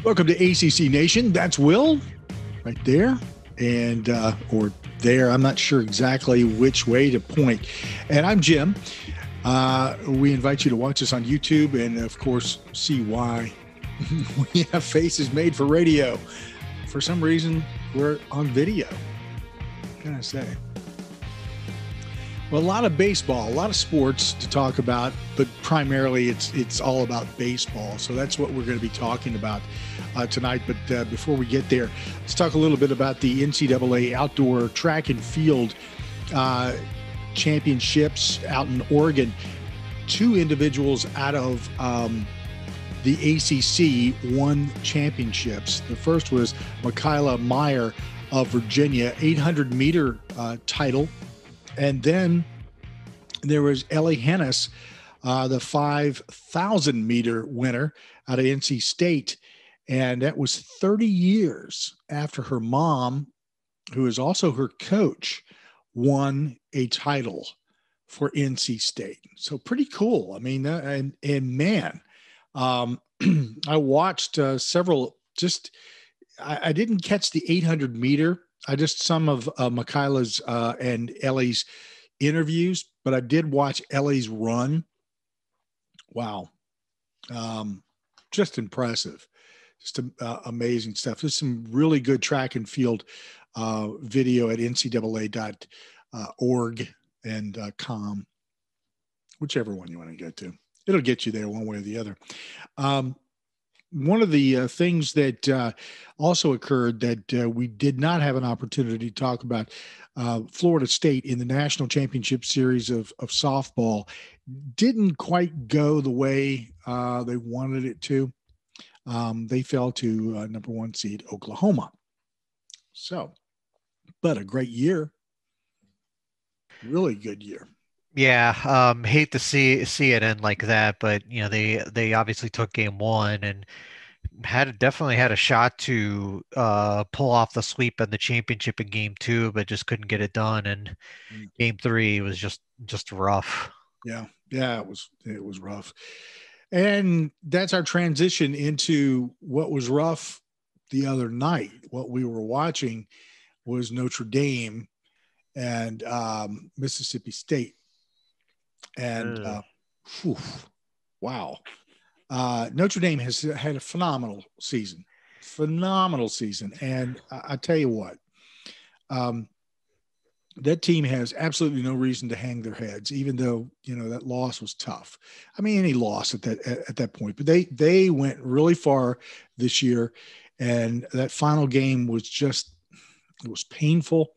Welcome to ACC Nation. That's Will right there and or there. I'm not sure exactly which way to point. And I'm Jim. We invite you to watch us on YouTube and, of course, see why we have faces made for radio. For some reason, we're on video. What can I say? Well, a lot of baseball, a lot of sports to talk about, but primarily it's all about baseball. So that's what we're going to be talking about tonight. But before we get there, let's talk a little bit about the NCAA outdoor track and field championships out in Oregon. Two individuals out of the ACC won championships. The first was Michaela Meyer of Virginia, 800-meter title. And then there was Ellie Hennis, the 5,000-meter winner out of NC State. And that was 30 years after her mom, who is also her coach, won a title for NC State. So pretty cool. I mean, and man, I watched several, I didn't catch the 800-meter. I just some of Michaela's and Ellie's interviews, but I did watch Ellie's run. Wow. Just impressive. Just amazing stuff. There's some really good track and field video at ncaa.org and .com, whichever one you want to go to. It'll get you there one way or the other. One of the things that also occurred that we did not have an opportunity to talk about, Florida State in the National Championship Series of softball didn't quite go the way they wanted it to. They fell to number one seed Oklahoma. So, but a great year. Really good year. Yeah, hate to see it end like that, but they obviously took game one and definitely had a shot to pull off the sweep in the championship in game two, but just couldn't get it done. And game three was just rough. Yeah, it was rough. And that's our transition into what was rough the other night. What we were watching was Notre Dame and Mississippi State. And wow. Notre Dame has had a phenomenal season. And I tell you what, that team has absolutely no reason to hang their heads, even though, that loss was tough. I mean, any loss at that point, but they went really far this year. And that final game was it was painful.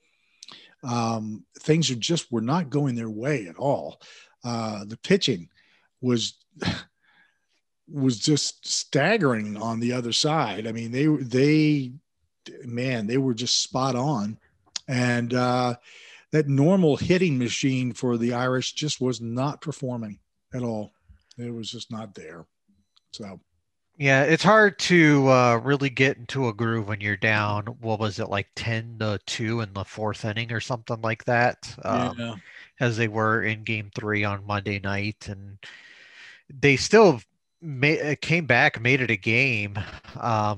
Things were not going their way at all. The pitching was just staggering on the other side. I mean, they were just spot on. And that normal hitting machine for the Irish just was not performing at all. It was just not there. So, yeah, it's hard to really get into a groove when you're down. What was it, like 10-2 in the fourth inning or something like that? yeah. As they were in game three on Monday night. And they still came back, made it a game. I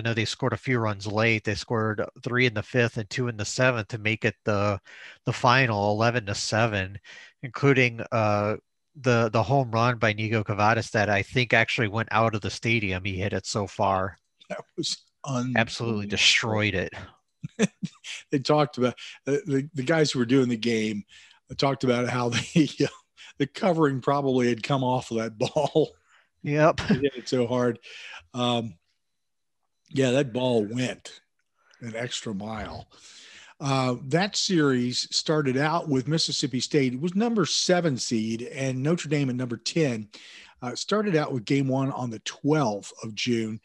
know they scored a few runs late. They scored 3 in the fifth and 2 in the seventh to make it the final 11-7, including the home run by Nico Cavadas that I think actually went out of the stadium. He hit it so far. That was absolutely destroyed it. They talked about the guys who were doing the game talked about how the covering probably had come off of that ball. Yep. They hit it so hard. That ball went an extra mile. That series started out with Mississippi State. It was number 7 seed, and Notre Dame at number 10. Started out with game one on the 12th of June.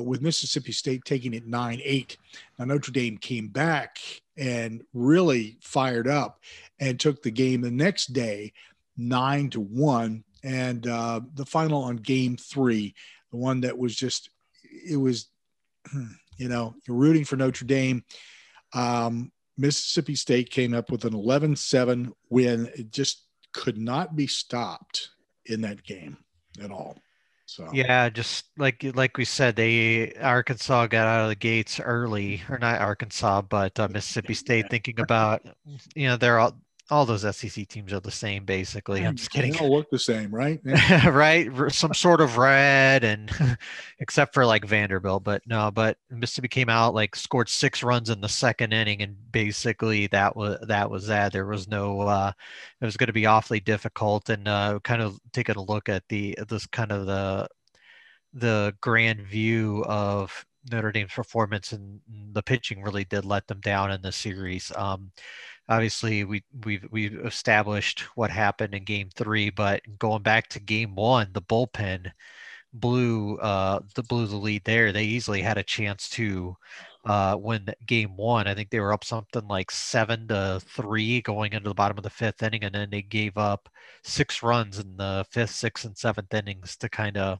With Mississippi State taking it 9-8. Now, Notre Dame came back and really fired up and took the game the next day 9-1. And the final on game 3, the one that was you're rooting for Notre Dame. Mississippi State came up with an 11-7 win. It just could not be stopped in that game at all. So Yeah, just like we said, Arkansas got out of the gates early, or not Arkansas, but Mississippi State. Thinking about, they're all those SEC teams are the same basically. I'm just they kidding. all look the same, right? Yeah. Right? Some sort of red, and except for like Vanderbilt, but no, but Mississippi came out, like scored 6 runs in the second inning, and basically that. There was no it was going to be awfully difficult, and kind of taking a look at this kind of the grand view of Notre Dame's performance, and the pitching really did let them down in the series. Obviously, we've established what happened in Game 3, but going back to Game 1, the bullpen blew the lead there. They easily had a chance to win Game 1. I think they were up something like 7-3 going into the bottom of the fifth inning, and then they gave up 6 runs in the fifth, sixth, and seventh innings to kind of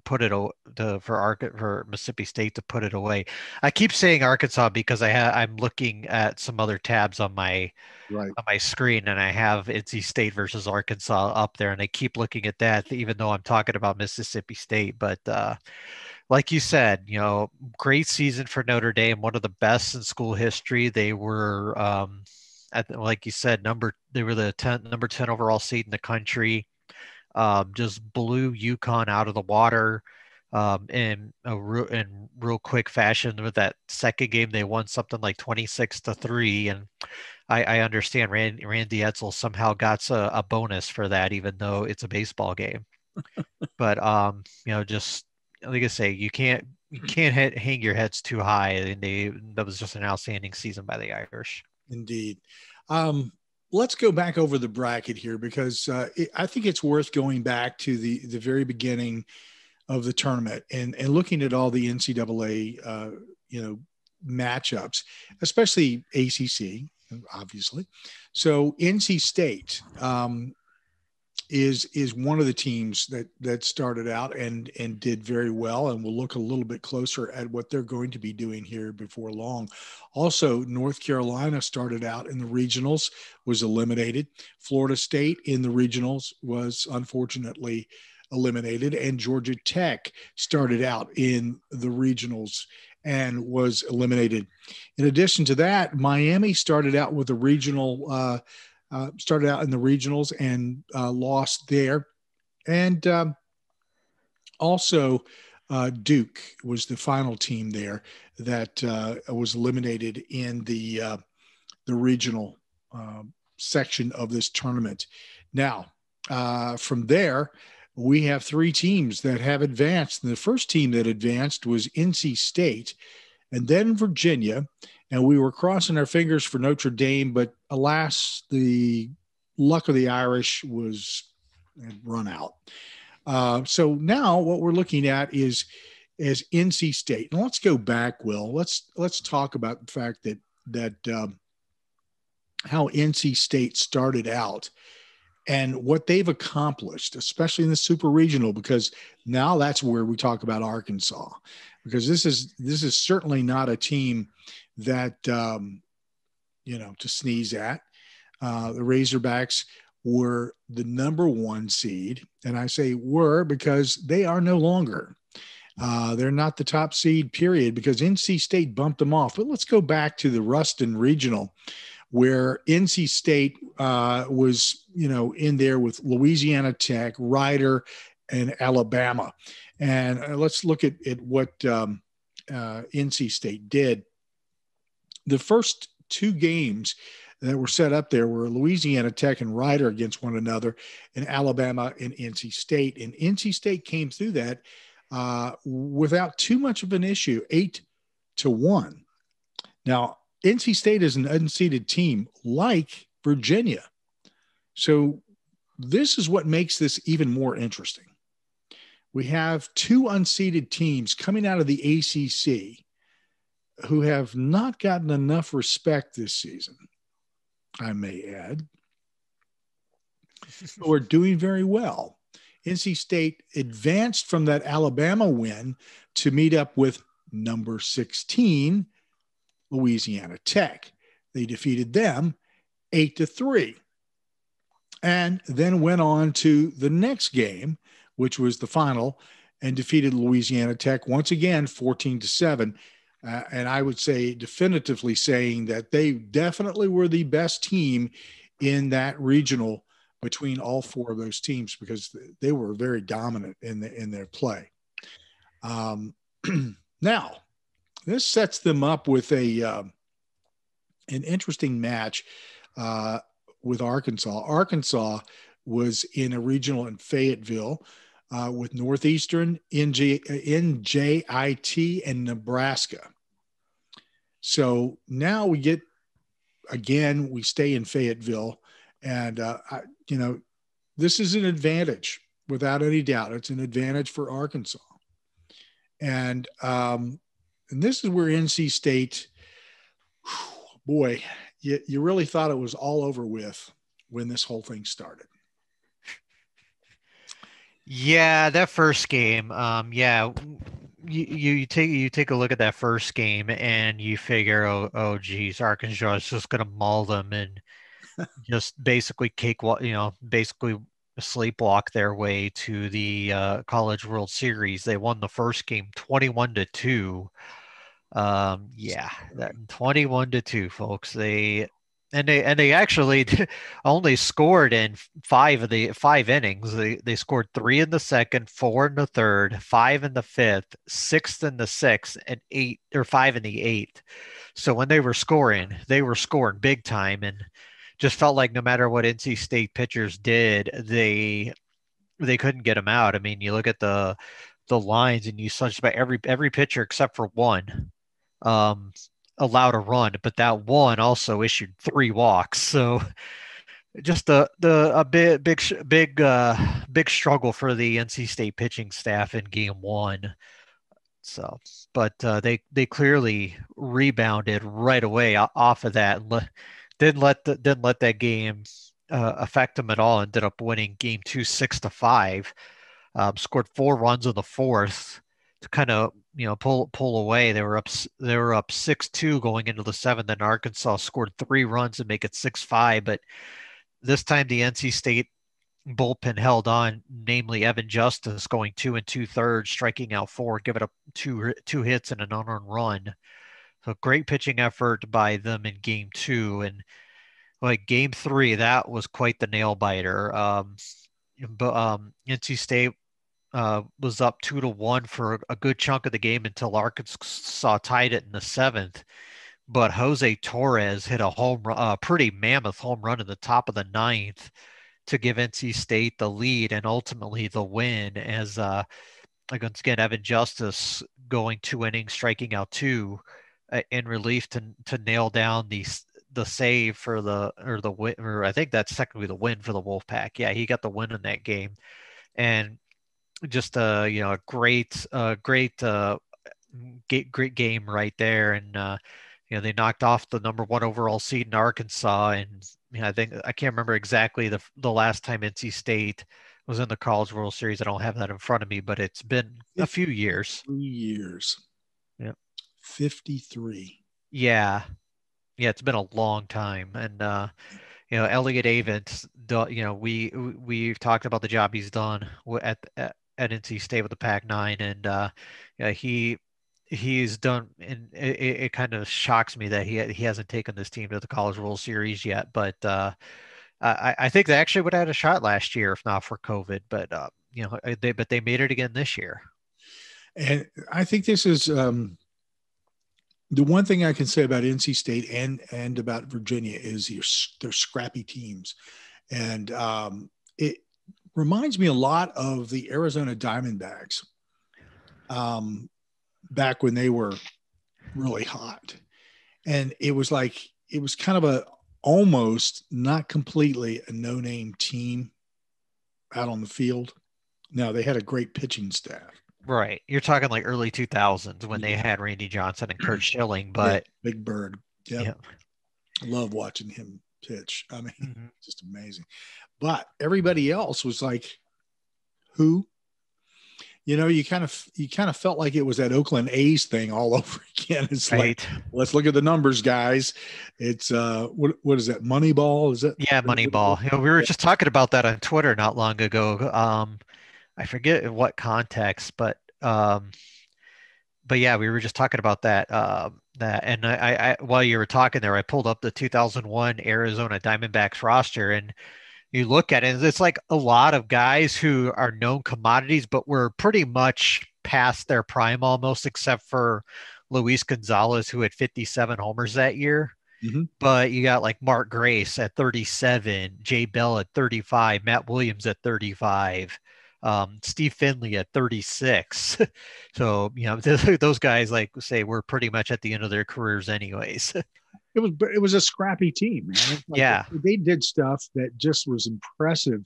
for Mississippi State to put it away. I keep saying Arkansas because I'm looking at some other tabs on my Right. screen, and I have NC State versus Arkansas up there, and I keep looking at that even though I'm talking about Mississippi State. But like you said, great season for Notre Dame, one of the best in school history. They were like you said, they were the number 10 overall seed in the country. Just blew UConn out of the water in real quick fashion. With that second game, they won something like 26-3, and I understand Randy Edsel somehow got a bonus for that, even though it's a baseball game. But just like I say, you can't hang your heads too high, and that was just an outstanding season by the Irish. Indeed. Let's go back over the bracket here because I think it's worth going back to the very beginning of the tournament and looking at all the NCAA matchups, especially ACC, obviously. So NC State is one of the teams that started out and did very well, and we'll look a little bit closer at what they're going to be doing here before long. Also, North Carolina started out in the regionals, was eliminated. Florida State in the regionals was unfortunately eliminated, and Georgia Tech started out in the regionals and was eliminated. In addition to that, Miami started out with a regional started out in the regionals and lost there. And also, Duke was the final team there that was eliminated in the regional section of this tournament. Now, from there, we have 3 teams that have advanced. And the first team that advanced was NC State, and then Virginia. And we were crossing our fingers for Notre Dame, but alas, the luck of the Irish had run out. So now what we're looking at is NC State. And let's go back, Will. Let's talk about the fact that how NC State started out and what they've accomplished, especially in the super regional, because now that's where we talk about Arkansas, because this is certainly not a team that, to sneeze at. The Razorbacks were the number 1 seed. And I say were because they are no longer. They're not the top seed, period, because NC State bumped them off. But let's go back to the Ruston Regional, where NC State was, in there with Louisiana Tech, Rider, and Alabama. And let's look at what NC State did. The first 2 games that were set up there were Louisiana Tech and Rider against one another, and Alabama and NC State. And NC State came through that without too much of an issue, 8-1. Now, NC State is an unseeded team like Virginia. So this is what makes this even more interesting. We have 2 unseeded teams coming out of the ACC who have not gotten enough respect this season, I may add, who are doing very well. NC State advanced from that Alabama win to meet up with number 16, Louisiana Tech. They defeated them 8-3, and then went on to the next game, which was the final, and defeated Louisiana Tech once again, 14-7. And I would say definitively saying that they definitely were the best team in that regional between all four of those teams, because they were very dominant in their play. Now, this sets them up with an interesting match with Arkansas. Arkansas was in a regional in Fayetteville with Northeastern, NJIT, and Nebraska. So now we stay in Fayetteville, and this is an advantage without any doubt. It's an advantage for Arkansas, and this is where NC State, boy, you really thought it was all over with when this whole thing started. Yeah, that first game. You take a look at that first game and you figure, oh geez, Arkansas is just gonna maul them and just basically basically sleepwalk their way to the College World Series. They won the first game 21-2. That 21-2, folks. They actually only scored in 5 innings. They scored 3 in the second, 4 in the third, 5 in the fifth, 6 in the sixth, and 5 in the eighth. So when they were scoring big time, and just felt like no matter what NC State pitchers did, they couldn't get them out. I mean, you look at the lines and you such about every pitcher except for one allowed a run, but that one also issued 3 walks. So just a big struggle for the NC State pitching staff in game 1. So, but they clearly rebounded right away off of that. Didn't let that game affect them at all. Ended up winning game 2 6-5. Scored 4 runs in the fourth to kind of pull away. They were up 6-2 going into the seventh, and Arkansas scored 3 runs and make it 6-5. But this time the NC State bullpen held on, namely Evan Justice going 2 2/3, striking out 4, giving up two hits and an unearned run. So great pitching effort by them in game 2, and like game 3, that was quite the nail biter. But NC State was up 2-1 for a good chunk of the game until Arkansas tied it in the 7th. But Jose Torres hit a pretty mammoth home run in the top of the 9th to give NC State the lead and ultimately the win, as once again Evan Justice going 2 innings, striking out 2 in relief to nail down the save for the win, or I think that's technically the win for the Wolfpack. Yeah, he got the win in that game, and just a great game right there. And they knocked off the number 1 overall seed in Arkansas, and I can't remember exactly the last time NC State was in the College World Series. I don't have that in front of me, but it's been a few years. 3 years. Yeah. 53. Yeah, it's been a long time. And Elliott Avent, we've talked about the job he's done at NC State with the Pac-9, and he's done, and it kind of shocks me that he hasn't taken this team to the College World Series yet. But I think they actually would have had a shot last year if not for COVID. But they made it again this year. And I think this is the one thing I can say about NC State and about Virginia is they're scrappy teams, and it reminds me a lot of the Arizona Diamondbacks back when they were really hot. And it was kind of almost not completely a no-name team out on the field. Now, they had a great pitching staff. Right. You're talking like early 2000s when they had Randy Johnson and Kurt Schilling, but Big Bird. Yep. Yeah. Love watching him pitch. I mean, just amazing. But everybody else was like, who? You kind of felt like it was that Oakland A's thing all over again. It's right. Like, let's look at the numbers, guys. It's what is that? Moneyball? Is it? Yeah, Moneyball. We were just talking about that on Twitter not long ago. I forget in what context, but yeah, we were just talking about that, and while you were talking there, I pulled up the 2001 Arizona Diamondbacks roster, and you look at it, and it's like a lot of guys who are known commodities, but were pretty much past their prime almost, except for Luis Gonzalez, who had 57 homers that year. Mm-hmm. But you got like Mark Grace at 37, Jay Bell at 35, Matt Williams at 35, Steve Finley at 36. So, those guys, like say, were pretty much at the end of their careers anyways. It was a scrappy team, man. It's like Yeah. they did stuff that just was impressive.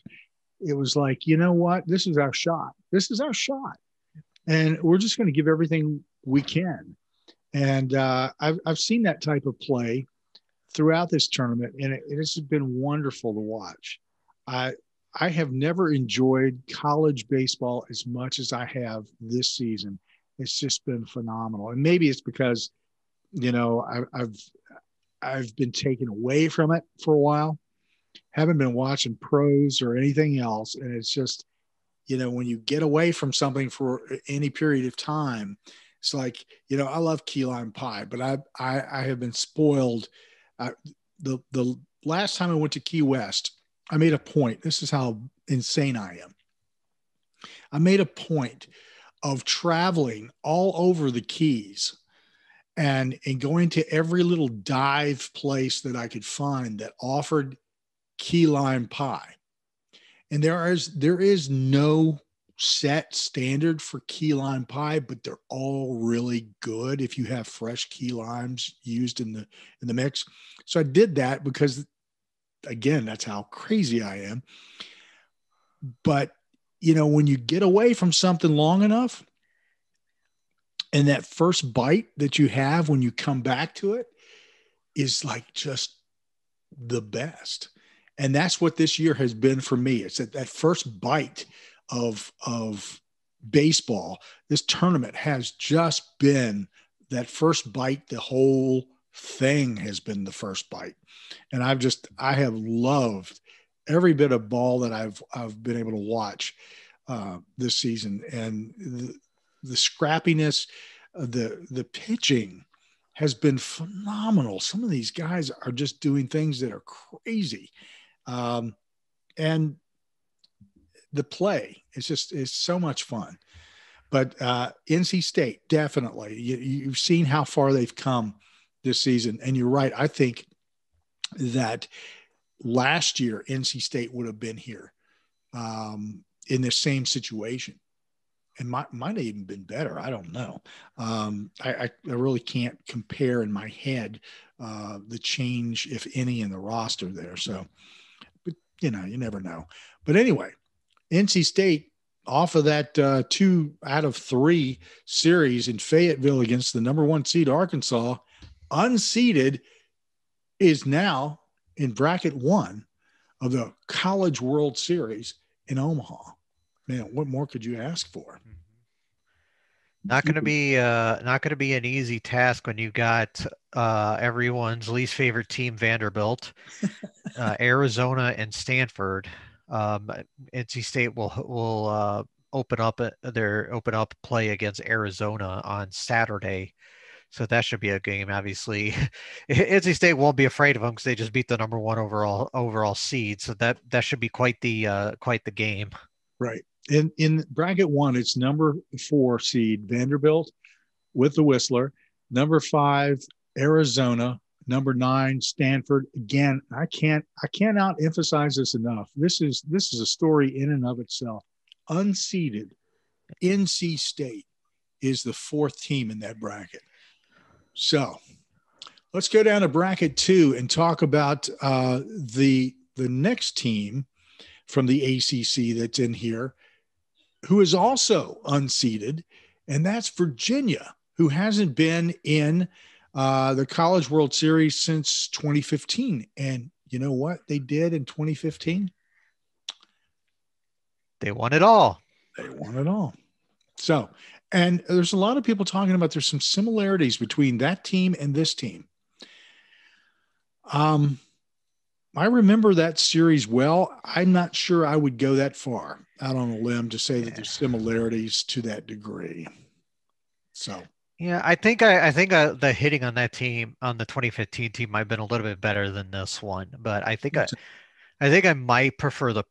It was like, you know what? This is our shot. This is our shot. And we're just going to give everything we can. And I've seen that type of play throughout this tournament, and it has been wonderful to watch. I I have never enjoyed college baseball as much as I have this season. It's just been phenomenal, and maybe it's because I've been taken away from it for a while. Haven't been watching pros or anything else, and it's just when you get away from something for any period of time, it's like I love key lime pie, but I have been spoiled. Uh, the last time I went to Key West, I made a point. This is how insane I am. I made a point of traveling all over the Keys and going to every little dive place that I could find that offered key lime pie. And there is no set standard for key lime pie, but they're all really good if you have fresh key limes used in the mix. So I did that because, again, that's how crazy I am. But when you get away from something long enough, and that first bite that you have when you come back to it is like just the best. And that's what this year has been for me. It's that first bite of baseball. This tournament has just been that first bite. The whole thing has been the first bite. And I have loved every bit of ball that I've been able to watch this season. And the scrappiness, the pitching has been phenomenal. Some of these guys are just doing things that are crazy. And the play, it's so much fun. But NC State, definitely. You've seen how far they've come this season. And you're right. I think that last year, NC State would have been here in the same situation. And might have even been better. I don't know. I really can't compare in my head the change, if any, in the roster there. So, but you never know. But anyway, NC State, off of that 2 out of 3 series in Fayetteville against the number 1 seed Arkansas, unseeded, is now in bracket 1 of the College World Series in Omaha. Man, what more could you ask for? Not going to be an easy task when you got everyone's least favorite team, Vanderbilt, Arizona, and Stanford. NC State will open up play against Arizona on Saturday, so that should be a game. Obviously, NC State won't be afraid of them because they just beat the number 1 overall seed, so that should be quite the game. Right. In bracket 1, it's number 4 seed Vanderbilt with the Whistler, number 5 Arizona, number 9 Stanford. Again, I cannot emphasize this enough. This is a story in and of itself. Unseeded NC State is the 4th team in that bracket. So let's go down to bracket 2 and talk about the next team from the ACC that's in here, who is also unseeded, and that's Virginia, who hasn't been in the College World Series since 2015. And you know what they did in 2015? They won it all. They won it all. So, and there's a lot of people talking about there's some similarities between that team and this team. I remember that series well. I'm not sure I would go that far out on a limb to say that Yeah. there's similarities to that degree. So, Yeah, I think the hitting on that team on the 2015 team might have been a little bit better than this one, but I think I might prefer the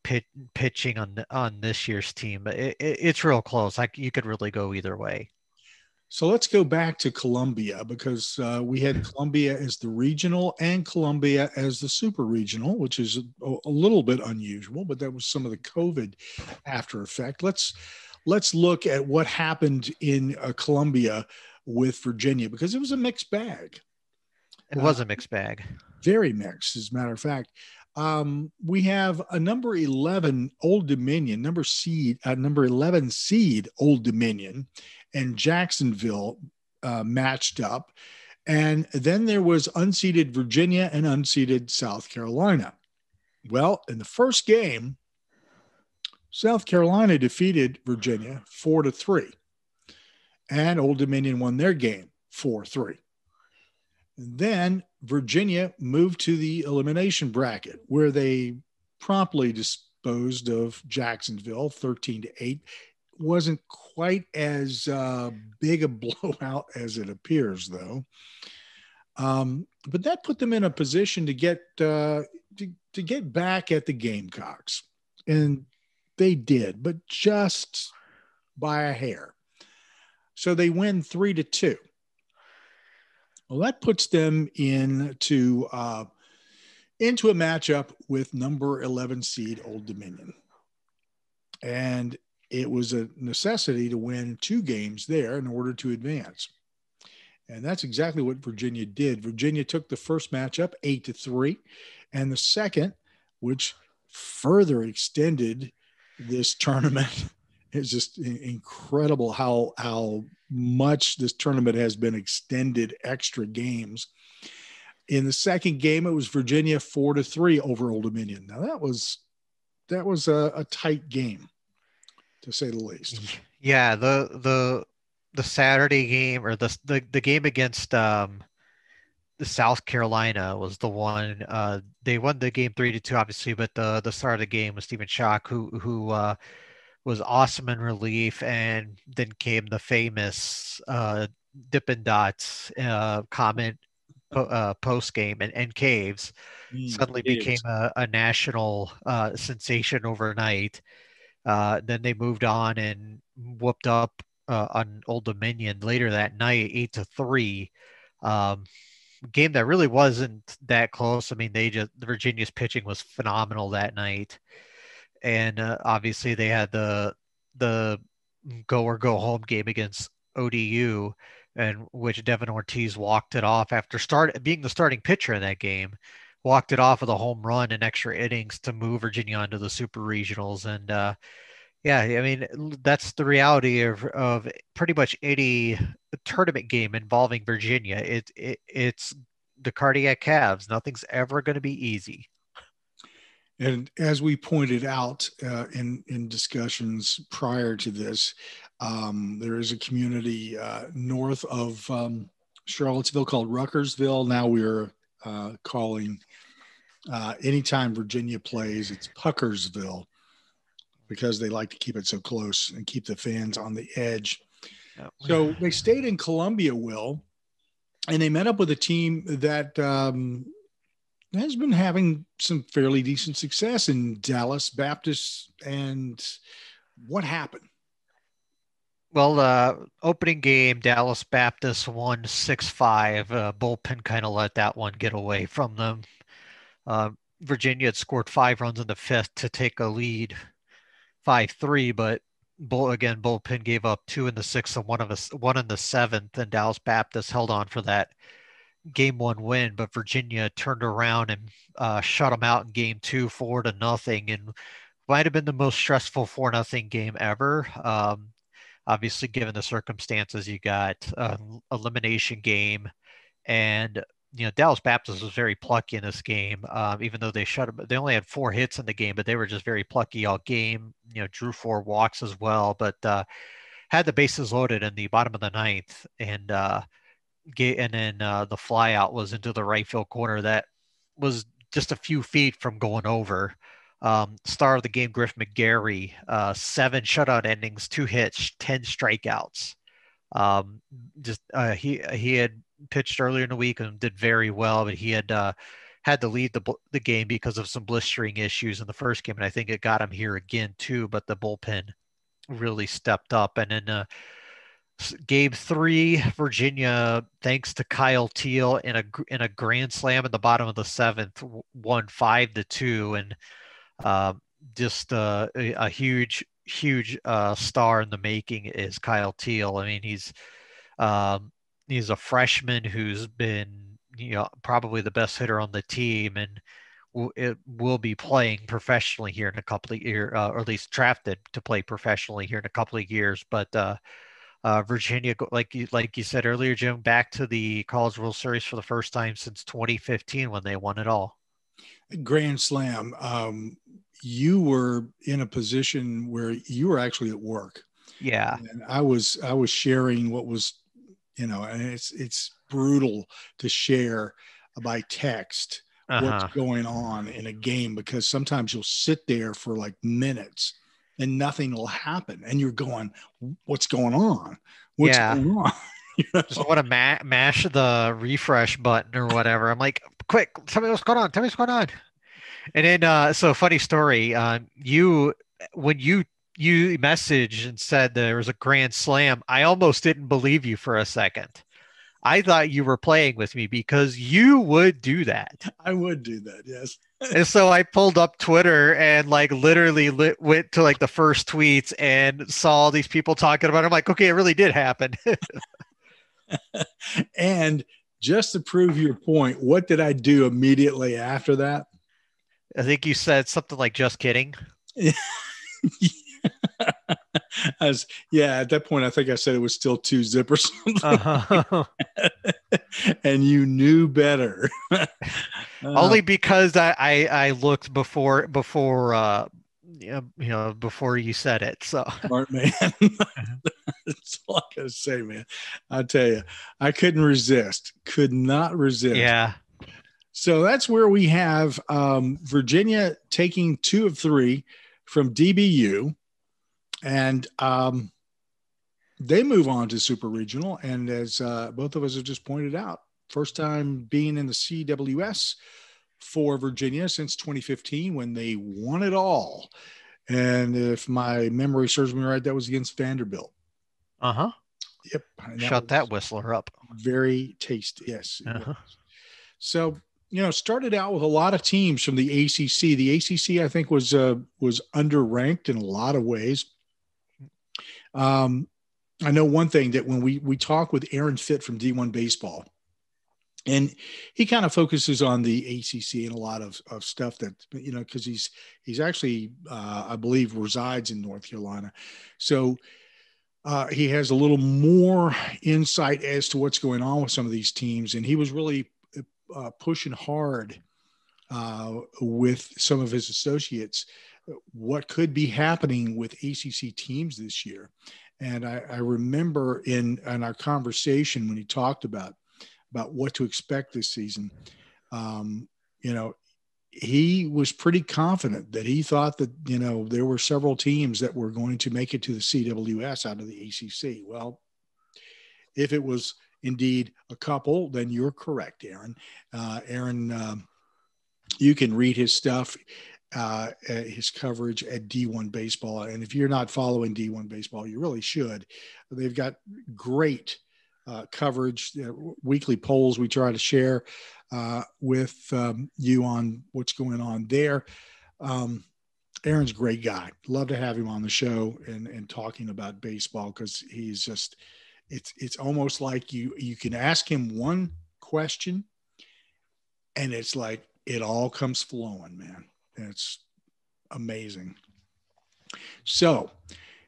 pitching on this year's team. But it's real close. Like you could really go either way. so let's go back to Columbia because we had Columbia as the regional and Columbia as the super regional, which is a little bit unusual, but that was some of the COVID after effect. Let's look at what happened in Columbia with Virginia because it was a mixed bag. It Uh, was a mixed bag. Very mixed, as a matter of fact. We have a number 11 Old Dominion, number 11 seed Old Dominion, and Jacksonville matched up. And then there was unseeded Virginia and unseeded South Carolina. Well, in the first game, South Carolina defeated Virginia 4-3, and Old Dominion won their game 4-3. Then Virginia moved to the elimination bracket where they promptly disposed of Jacksonville 13-8. Wasn't quite as big a blowout as it appears, though. But that put them in a position to get back at the Gamecocks, and they did, but just by a hair. So they win 3-2. Well, that puts them into a matchup with number 11 seed Old Dominion. And it was a necessity to win 2 games there in order to advance. And that's exactly what Virginia did. Virginia took the first matchup 8-3, and the second, which further extended this tournament. It's just incredible how much this tournament has been extended extra games. In the second game, it was Virginia 4-3 over Old Dominion. Now that was a tight game, to say the least. Yeah, the Saturday game or the game against the South Carolina was the one. They won the game 3-2, obviously, but the start of the game was Stephen Schock, who was awesome in relief, and then came the famous Dippin' Dots comment post game, and Caves suddenly became Caves. a national sensation overnight. Then they moved on and whooped up on Old Dominion later that night, 8-3. Um, Game that really wasn't that close. I mean, the Virginia's pitching was phenomenal that night, and obviously they had the go or go home game against ODU, and which Devin Ortiz walked it off after being the starting pitcher in that game, walked it off with a home run in extra innings to move Virginia onto the Super Regionals. And yeah, I mean that's the reality of pretty much any tournament game involving Virginia. It's the cardiac calves. Nothing's ever going to be easy. And as we pointed out in discussions prior to this, there is a community north of Charlottesville called Ruckersville. Now we're calling anytime Virginia plays, it's Puckersville because they like to keep it so close and keep the fans on the edge. So they stayed in Columbia, Will, and they met up with a team that has been having some fairly decent success in Dallas Baptist. And what happened? Well, opening game, Dallas Baptist won 6-5. Bullpen kind of let that one get away from them. Uh, Virginia had scored 5 runs in the fifth to take a lead, 5-3, but bullpen gave up 2 in the sixth and one in the seventh, and Dallas Baptist held on for that game 1 win. But Virginia turned around and shut them out in game 2, 4-0, and might have been the most stressful 4-0 game ever. Obviously, given the circumstances, you got an elimination game, and Dallas Baptist was very plucky in this game. Even though they only had 4 hits in the game, but they were just very plucky all game. Drew 4 walks as well, but had the bases loaded in the bottom of the ninth, and then the flyout was into the right field corner that was just a few feet from going over. Star of the game, Griff McGarry, 7 shutout endings, 2 hits, 10 strikeouts. He had pitched earlier in the week and did very well, but he had to leave the game because of some blistering issues in the first game, and I think it got him here again too. But the bullpen really stepped up, and then Game 3, Virginia, thanks to Kyle Teal in a grand slam in the bottom of the 7th, won 5-2, and just a huge star in the making is Kyle Teal. I mean, he's a freshman who's been, probably the best hitter on the team, and it will be playing professionally here in a couple of years, or at least drafted to play professionally here in a couple of years. But Virginia, like you said earlier, Jim, back to the College World Series for the first time since 2015 when they won it all. Grand Slam. You were in a position where you were actually at work. Yeah. And I was sharing what was, and it's brutal to share by text what's going on in a game, because sometimes you'll sit there for like minutes and nothing will happen. And you're going, what's going on? What's going on? Just want to mash the refresh button or whatever. I'm like, quick, tell me what's going on. Tell me what's going on. And then, so funny story. When you messaged and said there was a grand slam, I almost didn't believe you for a second. I thought you were playing with me because you would do that. I would do that, yes. And so I pulled up Twitter and like literally went to like the first tweets and saw all these people talking about it. I'm like, okay, it really did happen. And just to prove your point, what did I do immediately after that? I think you said something like, just kidding. At that point, I think I said it was still 2-zip or something. And you knew better. Only because I looked before you said it. So smart man. That's all I gotta say, man. I tell you, I could not resist. Yeah. So that's where we have Virginia taking 2 of 3 from DBU, and they move on to Super Regional. And as both of us have just pointed out, first time being in the CWS for Virginia since 2015 when they won it all. And if my memory serves me right, that was against Vanderbilt. Yep. Shut that whistler up. Very tasty. Yes. So, started out with a lot of teams from the ACC. The ACC, I think, was underranked in a lot of ways. I know one thing, that when we talk with Aaron Fitt from D1 Baseball, and he kind of focuses on the ACC and a lot of stuff that, because he's actually, I believe, resides in North Carolina. So he has a little more insight as to what's going on with some of these teams. And he was really pushing hard with some of his associates what could be happening with ACC teams this year. And I remember in our conversation when he talked about what to expect this season, he was pretty confident that he thought that, there were several teams that were going to make it to the CWS out of the ACC. Well, if it was indeed a couple, then you're correct, Aaron. Aaron, you can read his stuff, his coverage at D1 Baseball. And if you're not following D1 Baseball, you really should. They've got great coverage, weekly polls we try to share with you on what's going on there. Aaron's a great guy. Love to have him on the show and talking about baseball, because he's just, it's almost like you can ask him one question and it's like it all comes flowing, man. It's amazing. So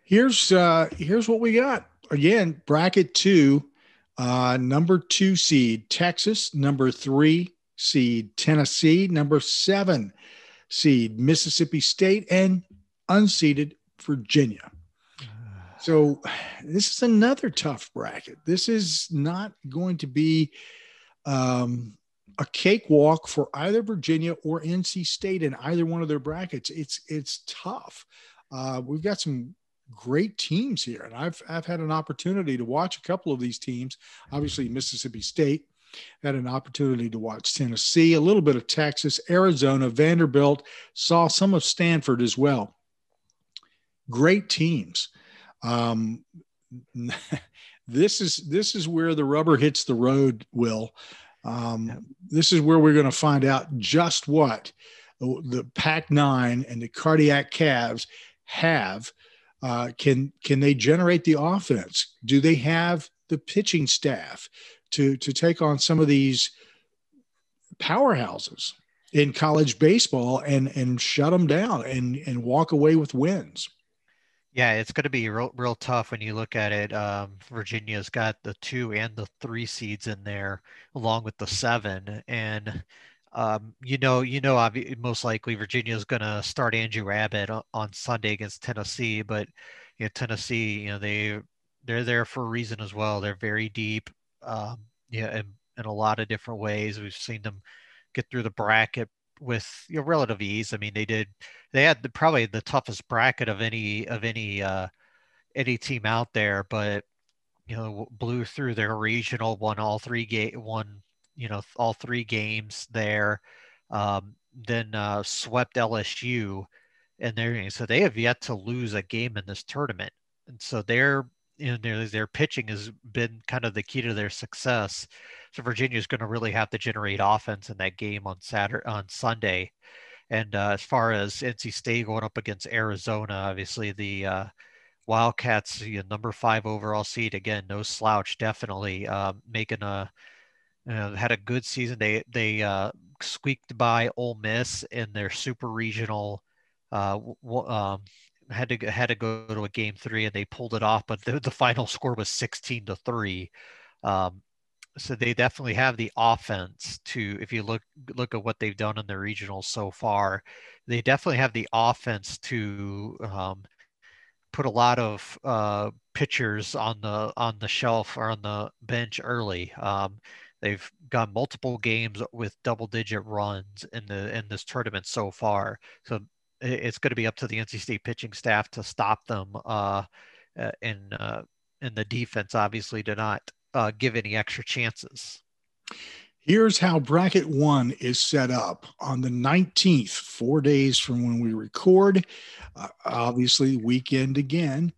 here's what we got. Again, bracket 2, number 2 seed Texas, number 3 seed Tennessee, number 7 seed Mississippi State, and unseeded Virginia. So this is another tough bracket. This is not going to be a cakewalk for either Virginia or NC State in either one of their brackets. It's tough. We've got some great teams here, and I've had an opportunity to watch a couple of these teams. Obviously, Mississippi State, had an opportunity to watch Tennessee, a little bit of Texas, Arizona, Vanderbilt, saw some of Stanford as well. Great teams. This is where the rubber hits the road, Will. This is where we're going to find out just what the Pac-9 and the Cardiac Cavs have. Can they generate the offense? Do they have the pitching staff to take on some of these powerhouses in college baseball and shut them down and walk away with wins? Yeah, it's going to be real tough when you look at it. Virginia's got the 2 and the 3 seeds in there, along with the 7, and most likely Virginia's going to start Andrew Abbott on Sunday against Tennessee. But Tennessee, they're there for a reason as well. They're very deep, in a lot of different ways. We've seen them get through the bracket with relative ease. I mean, they had probably the toughest bracket of any team out there, but blew through their regional, won all 3 games there, then swept LSU, and so they have yet to lose a game in this tournament, and so their pitching has been kind of the key to their success. So Virginia is going to really have to generate offense in that game on Sunday. And as far as NC State going up against Arizona, obviously the Wildcats, number 5 overall seed, again, no slouch, definitely making had a good season. They squeaked by Ole Miss in their super regional. Had to go to a game 3 and they pulled it off, but the final score was 16-3. So they definitely have the offense to, if you look at what they've done in their regionals so far, they definitely have the offense to put a lot of pitchers on the shelf or on the bench early. They've got multiple games with double-digit runs in this tournament so far. So it's going to be up to the NC State pitching staff to stop them, and the defense obviously to not give any extra chances. Here's how bracket 1 is set up on the 19th, 4 days from when we record, obviously weekend again.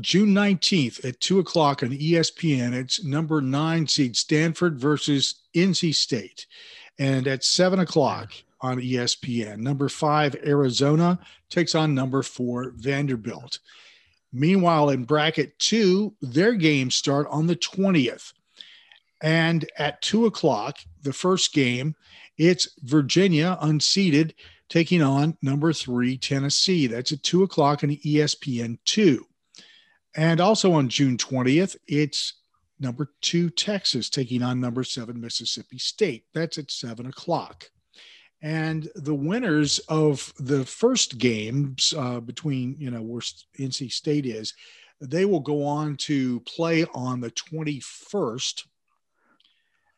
June 19th at 2:00 on ESPN, it's number 9 seed Stanford versus NC State. And at 7:00 on ESPN, number 5 Arizona takes on number 4 Vanderbilt. Meanwhile, in bracket 2, their games start on the 20th. And at 2:00, the first game, it's Virginia unseeded taking on number 3 Tennessee. That's at 2:00 on ESPN2. And also on June 20th, it's number 2 Texas taking on number 7 Mississippi State. That's at 7:00. And the winners of the first games between, where NC State is, they will go on to play on the 21st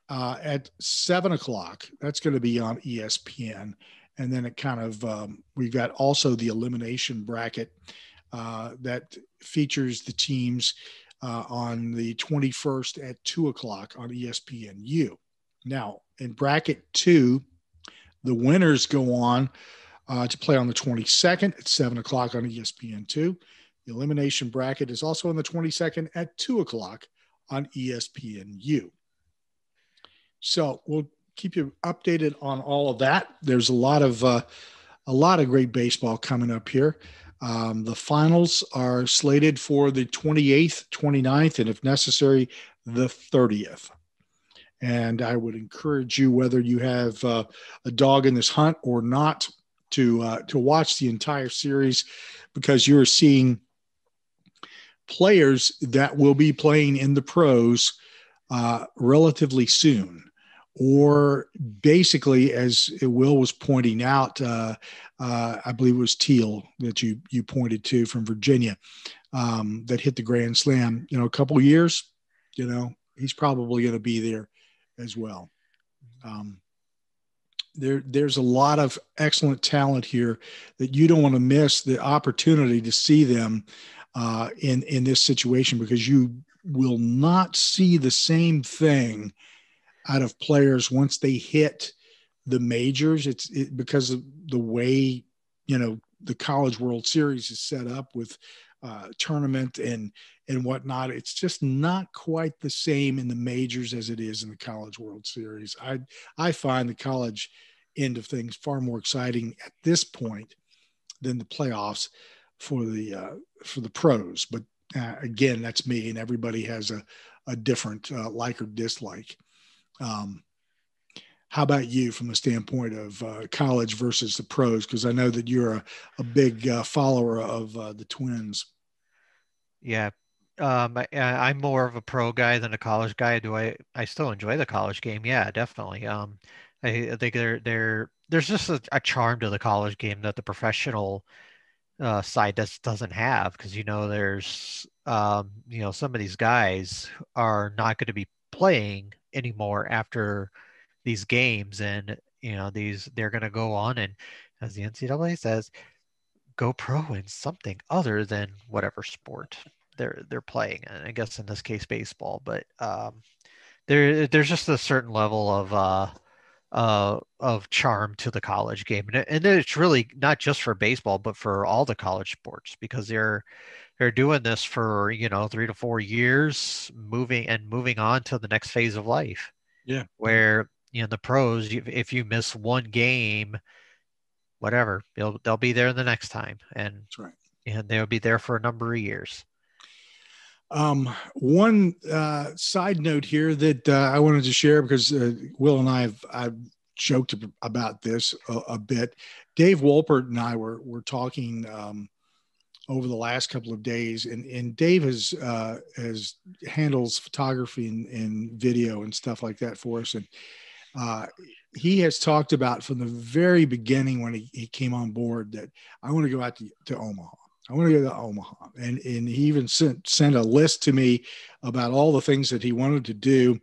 at 7:00. That's going to be on ESPN. And then it kind of, we've got also the elimination bracket that features the teams on the 21st at 2:00 on ESPNU. Now, in bracket 2, the winners go on to play on the 22nd at 7:00 on ESPN2. The elimination bracket is also on the 22nd at 2:00 on ESPNU. So we'll keep you updated on all of that. There's a lot of great baseball coming up here. The finals are slated for the 28th, 29th, and if necessary, the 30th. And I would encourage you, whether you have a dog in this hunt or not, to watch the entire series, because you're seeing players that will be playing in the pros relatively soon. Or basically, as Will was pointing out, I believe it was Teal that you pointed to from Virginia, that hit the grand slam, a couple of years, he's probably going to be there as well. Um, there's a lot of excellent talent here that you don't want to miss the opportunity to see them in this situation, because you will not see the same thing out of players once they hit the majors. It's because of the way, the College World Series is set up with tournament and whatnot. It's just not quite the same in the majors as it is in the College World Series. I find the college end of things far more exciting at this point than the playoffs for the pros. But again, that's me, and everybody has a different like or dislike. How about you from the standpoint of college versus the pros? Because I know that you're a big follower of the Twins. Yeah. I'm more of a pro guy than a college guy. I still enjoy the college game? Yeah, definitely. I think there's just a charm to the college game that the professional side doesn't have, because there's some of these guys are not going to be playing anymore after these games, and they're going to go on and, as the NCAA says, go pro in something other than whatever sport they're playing. And I guess in this case baseball, but there's just a certain level of charm to the college game, and it's really not just for baseball but for all the college sports, because they're doing this for 3 to 4 years, moving on to the next phase of life. Yeah. Where the pros, if you miss one game, whatever, they'll be there the next time, and That's right. they'll be there for a number of years. One side note here that I wanted to share, because Will and I've joked about this a bit. Dave Wolpert and I were talking over the last couple of days, and Dave has handles photography and video and stuff like that for us, and he has talked about from the very beginning when he came on board that I want to go out to Omaha. I want to go to Omaha. And he even sent a list to me about all the things that he wanted to do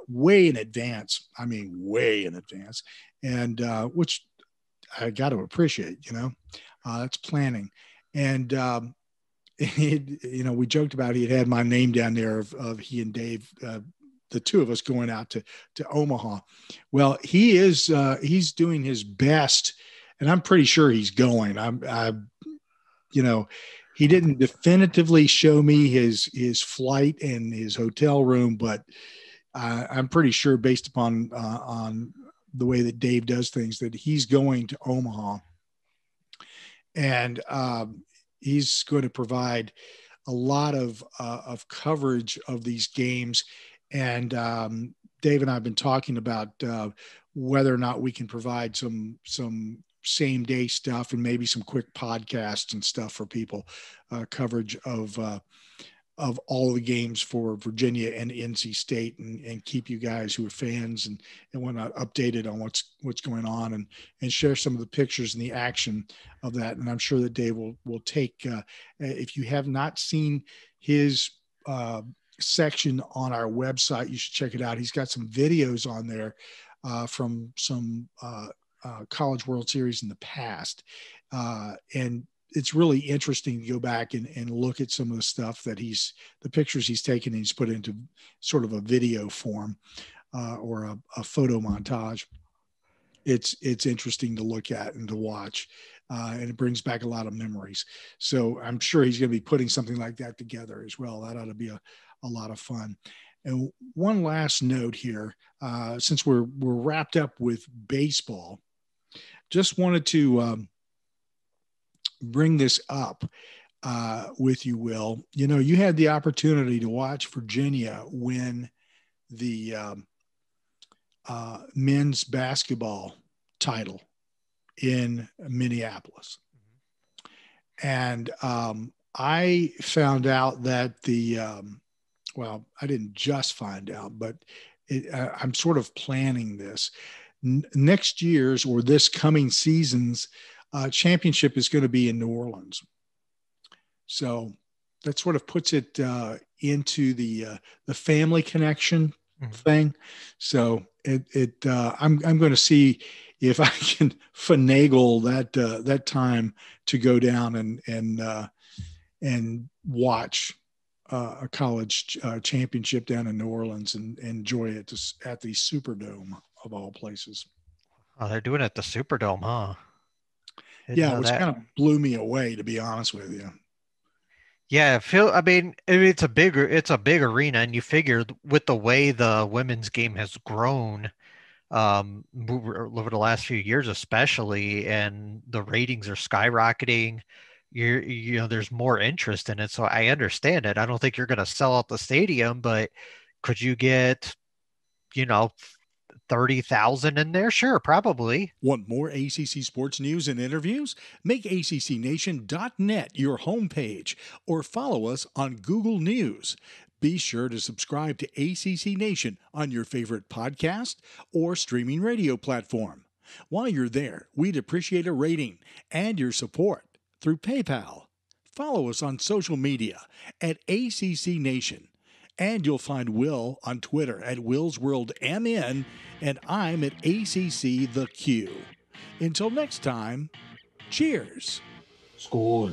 way in advance. I mean, way in advance. And which I got to appreciate, that's planning. And, we joked about he had my name down there of he and Dave, the two of us going out to Omaha. Well, he's doing his best, and I'm pretty sure he's going. He didn't definitively show me his flight and his hotel room, but I'm pretty sure, based upon on the way that Dave does things, that he's going to Omaha, and he's going to provide a lot of coverage of these games. And Dave and I have been talking about whether or not we can provide some same day stuff and maybe some quick podcasts and stuff for people, coverage of all the games for Virginia and NC State, and keep you guys who are fans and whatnot updated on what's going on, and share some of the pictures and the action of that. And I'm sure that Dave will take, if you have not seen his section on our website, you should check it out. He's got some videos on there from some College World Series in the past, and it's really interesting to go back and look at some of the stuff that the pictures he's taken and he's put into sort of a video form or a photo montage. It's interesting to look at and to watch, and it brings back a lot of memories. So I'm sure he's going to be putting something like that together as well. That ought to be a lot of fun. And one last note here, since we're wrapped up with baseball, just wanted to bring this up with you, Will. You had the opportunity to watch Virginia win the men's basketball title in Minneapolis. And I found out that I didn't just find out, but I'm sort of planning this. Next year's, or this coming season's, championship is going to be in New Orleans. So that sort of puts it into the family connection thing. So I'm going to see if I can finagle that time to go down and watch a college championship down in New Orleans and enjoy it at the Superdome of all places. Oh, they're doing it at the Superdome, huh? Didn't Yeah, know which that. kind of blew me away, to be honest with you. Yeah, I mean, it's a big arena, and you figure with the way the women's game has grown, over the last few years, especially, and the ratings are skyrocketing. There's more interest in it, so I understand it. I don't think you're going to sell out the stadium, but could you get, you know, 30,000 in there? Sure, probably. Want more ACC sports news and interviews? Make ACCNation.net your homepage or follow us on Google News. Be sure to subscribe to ACC Nation on your favorite podcast or streaming radio platform. While you're there, we'd appreciate a rating and your support through PayPal. Follow us on social media at ACC Nation. And you'll find Will on Twitter at WillsWorldMN, and I'm at ACC The Q. Until next time, cheers. School.